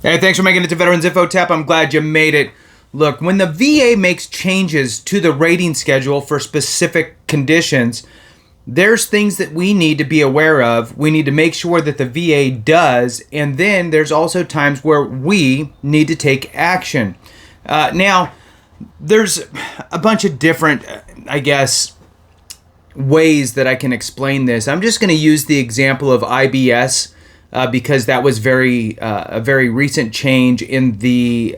Hey, thanks for making it to Veterans Info Tap. I'm glad you made it. Look, when the VA makes changes to the rating schedule for specific conditions, there's things that we need to be aware of. We need to make sure that the VA does, and then there's also times where we need to take action. Now, there's a bunch of different, ways that I can explain this. I'm just going to use the example of IBS because that was a very recent change in the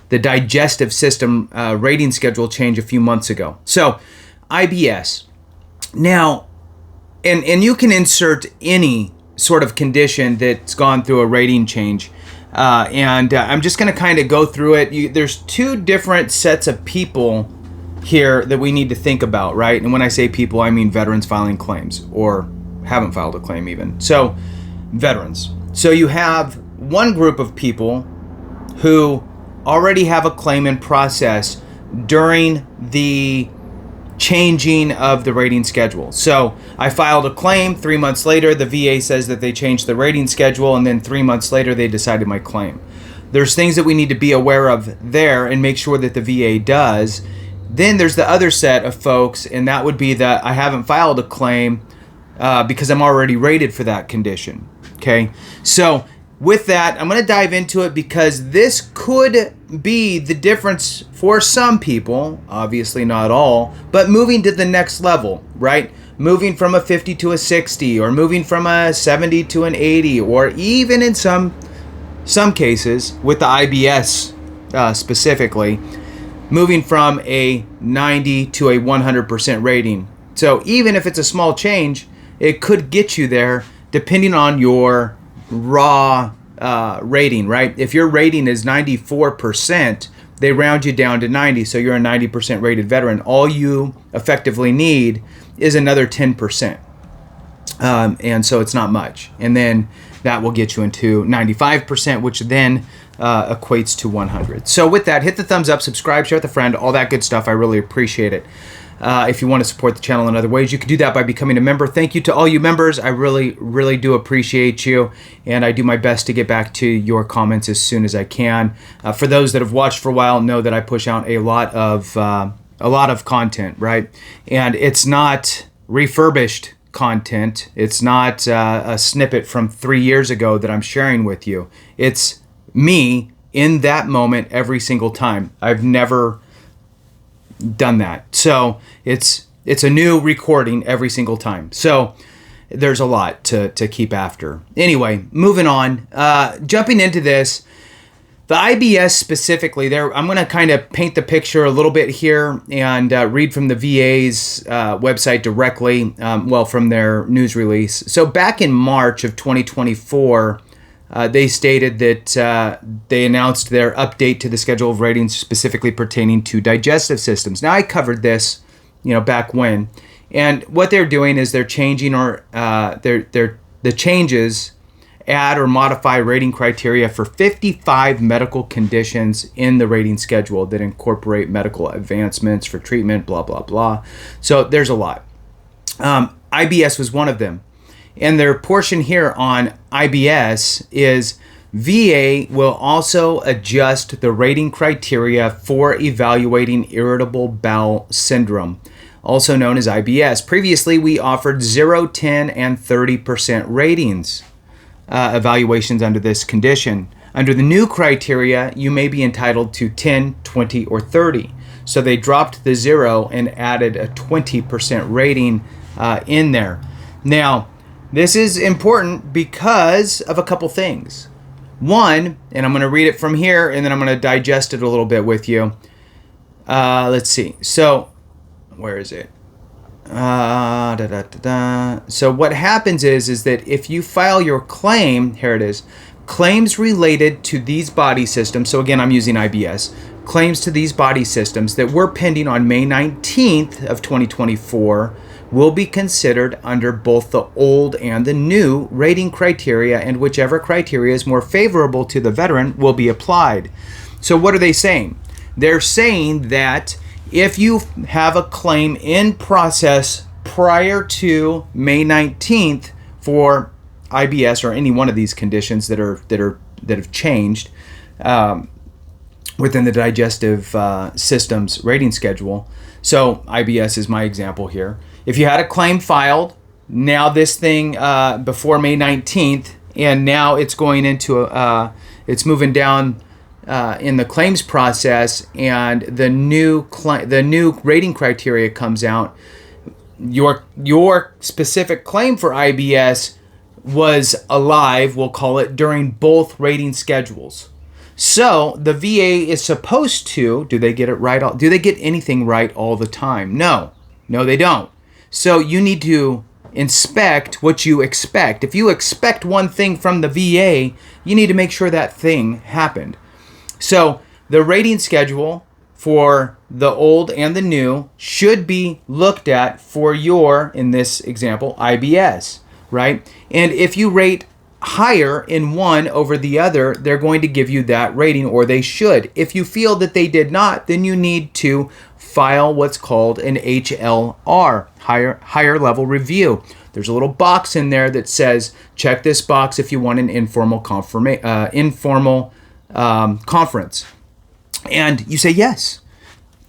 digestive system rating schedule change a few months ago. So, IBS. Now, and you can insert any sort of condition that's gone through a rating change. I'm just going to kind of go through it. There's two different sets of people here that we need to think about, right? And when I say people, I mean veterans filing claims or haven't filed a claim even. So, veterans. So you have one group of people who already have a claim in process during the changing of the rating schedule. So I filed a claim, 3 months later, the VA says that they changed the rating schedule, and then 3 months later, they decided my claim. There's things that we need to be aware of there and make sure that the VA does. Then there's the other set of folks, and that would be that I haven't filed a claim because I'm already rated for that condition. Okay, so with that, I'm going to dive into it because this could be the difference for some people, obviously not all, but moving to the next level, right? Moving from a 50 to a 60, or moving from a 70 to an 80, or even in some cases, with the IBS specifically, moving from a 90 to a 100% rating. So even if it's a small change, it could get you there depending on your raw rating, right? If your rating is 94%, they round you down to 90, so you're a 90% rated veteran. All you effectively need is another 10%. And so it's not much. And then that will get you into 95%, which then equates to 100. So with that, hit the thumbs up, subscribe, share with a friend, all that good stuff. I really appreciate it. If you want to support the channel in other ways, you can do that by becoming a member. Thank you to all you members. I really, really do appreciate you, and I do my best to get back to your comments as soon as I can. For those that have watched for a while, know that I push out a lot of content, right? And it's not refurbished content. It's not a snippet from 3 years ago that I'm sharing with you. It's me in that moment every single time. I've never done that. So it's a new recording every single time. So there's a lot to keep after. Anyway, moving on, jumping into this, the IBS specifically there, I'm going to kind of paint the picture a little bit here and read from the VA's website directly, from their news release. So back in March of 2024, they stated that they announced their update to the schedule of ratings specifically pertaining to digestive systems. Now, I covered this, back when, and what they're doing is they're changing the changes add or modify rating criteria for 55 medical conditions in the rating schedule that incorporate medical advancements for treatment, blah, blah, blah. So there's a lot. IBS was one of them. And their portion here on IBS is VA will also adjust the rating criteria for evaluating irritable bowel syndrome, also known as IBS. Previously, we offered 0, 10, and 30% ratings evaluations under this condition. Under the new criteria, you may be entitled to 10, 20, or 30. So they dropped the 0 and added a 20% rating in there. Now, this is important because of a couple things. One, and I'm going to read it from here, and then I'm going to digest it a little bit with you. Let's see. So, where is it? So what happens is that if you file your claim, here it is, claims related to these body systems, so again, I'm using IBS, claims to these body systems that were pending on May 19th of 2024 will be considered under both the old and the new rating criteria, and whichever criteria is more favorable to the veteran will be applied. So what are they saying? They're saying that if you have a claim in process prior to May 19th for IBS or any one of these conditions that are have changed within the digestive system's rating schedule. So IBS is my example here. If you had a claim filed, now this thing before May 19th, and now it's going into it's moving down in the claims process, and the new rating criteria comes out. Your specific claim for IBS was alive, we'll call it, during both rating schedules. So the VA is supposed to, do they get it right? Do they get anything right all the time? No, they don't. So you need to inspect what you expect. If you expect one thing from the VA, you need to make sure that thing happened. So the rating schedule for the old and the new should be looked at for your, in this example, IBS, right? And if you rate higher in one over the other, they're going to give you that rating, or they should. If you feel that they did not, then you need to file what's called an HLR, higher level review. There's a little box in there that says, check this box if you want an informal conference. And you say yes.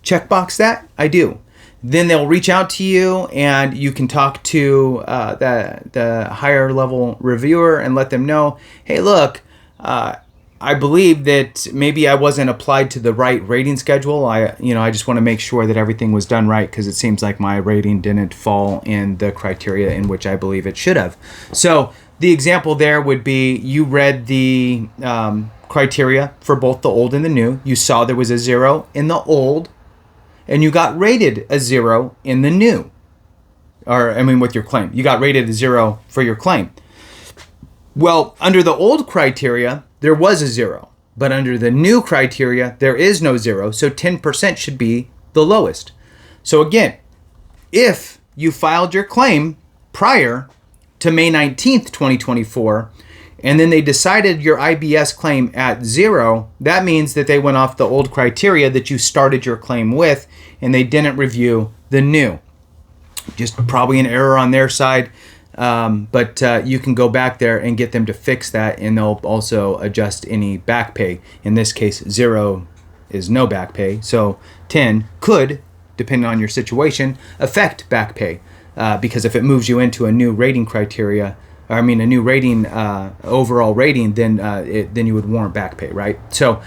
Check box that, I do. Then they'll reach out to you, and you can talk to the higher level reviewer and let them know, hey, look, I believe that maybe I wasn't applied to the right rating schedule. I just want to make sure that everything was done right, because it seems like my rating didn't fall in the criteria in which I believe it should have. So the example there would be, you read the criteria for both the old and the new. You saw there was a 0 in the old, and you got rated a 0 in the new. With your claim. You got rated a 0 for your claim. Well, under the old criteria, there was a 0. But under the new criteria, there is no 0. So 10% should be the lowest. So again, if you filed your claim prior to May 19th, 2024, and then they decided your IBS claim at 0, that means that they went off the old criteria that you started your claim with, and they didn't review the new. Just probably an error on their side, but you can go back there and get them to fix that, and they'll also adjust any back pay. In this case, 0 is no back pay, so 10 could, depending on your situation, affect back pay, because if it moves you into a new rating criteria, a new rating, overall rating, then you would warrant back pay, right? So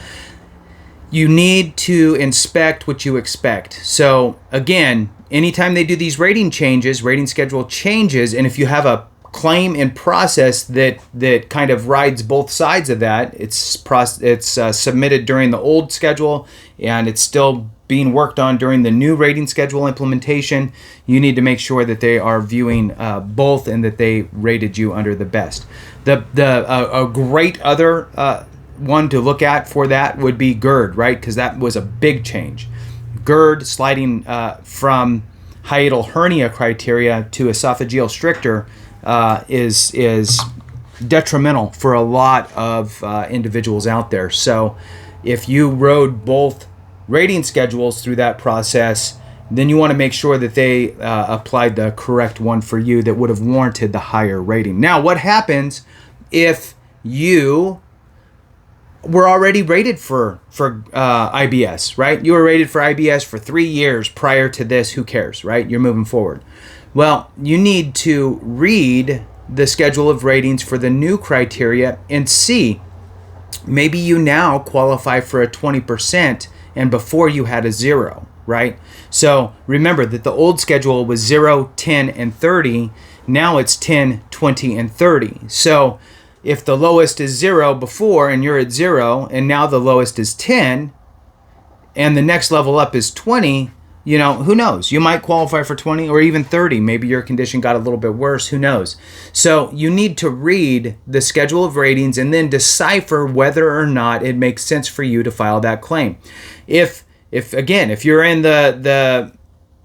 you need to inspect what you expect. So again, anytime they do these rating changes, rating schedule changes, and if you have a claim in process that kind of rides both sides of that, it's submitted during the old schedule and it's still being worked on during the new rating schedule implementation, you need to make sure that they are viewing both and that they rated you under the best. A great other one to look at for that would be GERD, right? Because that was a big change. GERD sliding from hiatal hernia criteria to esophageal stricture is detrimental for a lot of individuals out there. So if you rode both rating schedules through that process, then you want to make sure that they applied the correct one for you that would have warranted the higher rating. Now, what happens if you were already rated for IBS, right? You were rated for IBS for 3 years prior to this. Who cares, right? You're moving forward. Well, you need to read the schedule of ratings for the new criteria and see, maybe you now qualify for a 20%, and before you had a 0, right? So remember that the old schedule was 0, 10, and 30. Now it's 10, 20, and 30. So if the lowest is 0 before and you're at 0, and now the lowest is 10, and the next level up is 20, who knows? You might qualify for 20 or even 30. Maybe your condition got a little bit worse. Who knows? So you need to read the schedule of ratings and then decipher whether or not it makes sense for you to file that claim. If you're in the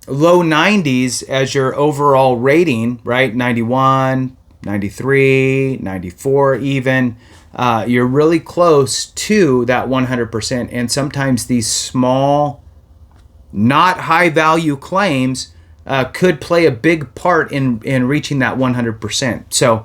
low 90s as your overall rating, right? 91, 93, 94 even, you're really close to that 100%. And sometimes these small, not high value claims could play a big part in reaching that 100%. So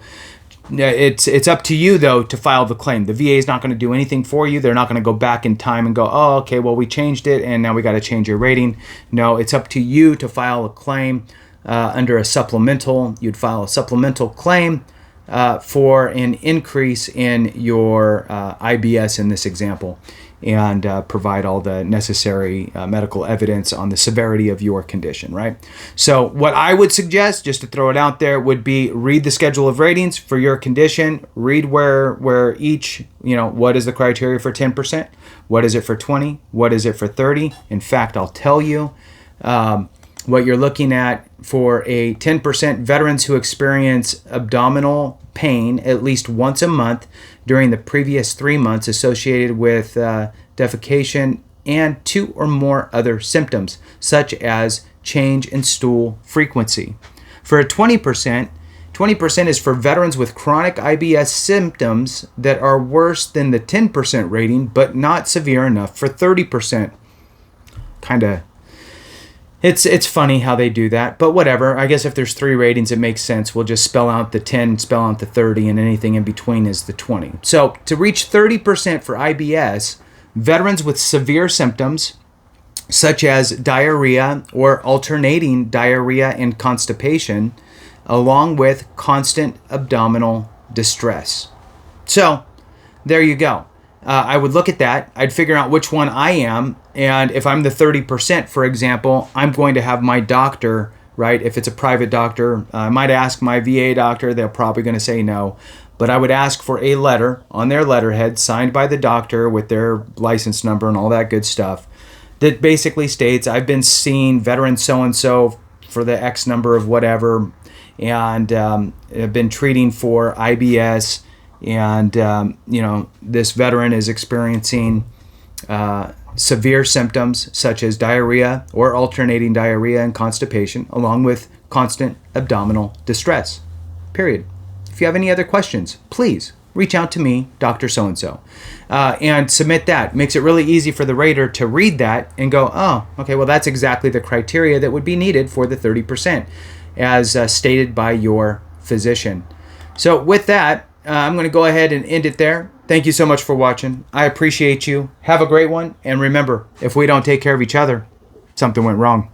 It's up to you, though, to file the claim. The VA is not going to do anything for you. They're not going to go back in time and go, oh, okay, well, we changed it, and now we got to change your rating. No, it's up to you to file a claim under a supplemental. You'd file a supplemental claim for an increase in your IBS in this example, and provide all the necessary medical evidence on the severity of your condition, right? So what I would suggest, just to throw it out there, would be read the schedule of ratings for your condition. Read where each, what is the criteria for 10%? What is it for 20? What is it for 30? In fact, I'll tell you what you're looking at for a 10% veterans who experience abdominal pain at least once a month during the previous 3 months associated with defecation and 2 or more other symptoms, such as change in stool frequency. For a 20%, 20% is for veterans with chronic IBS symptoms that are worse than the 10% rating, but not severe enough for 30%. It's funny how they do that, but whatever. I guess if there's 3 ratings, it makes sense. We'll just spell out the 10, spell out the 30, and anything in between is the 20. So to reach 30% for IBS, veterans with severe symptoms, such as diarrhea or alternating diarrhea and constipation, along with constant abdominal distress. So there you go. I would look at that. I'd figure out which one I am. And if I'm the 30%, for example, I'm going to have my doctor, right? If it's a private doctor, I might ask my VA doctor. They're probably going to say no. But I would ask for a letter on their letterhead signed by the doctor with their license number and all that good stuff that basically states, I've been seeing veteran so-and-so for the X number of whatever, and have been treating for IBS. And, this veteran is experiencing severe symptoms such as diarrhea or alternating diarrhea and constipation, along with constant abdominal distress, period. If you have any other questions, please reach out to me, Dr. So-and-so, and submit that. Makes it really easy for the rater to read that and go, oh, okay, well, that's exactly the criteria that would be needed for the 30%, as stated by your physician. So with that, I'm going to go ahead and end it there. Thank you so much for watching. I appreciate you. Have a great one. And remember, if we don't take care of each other, something went wrong.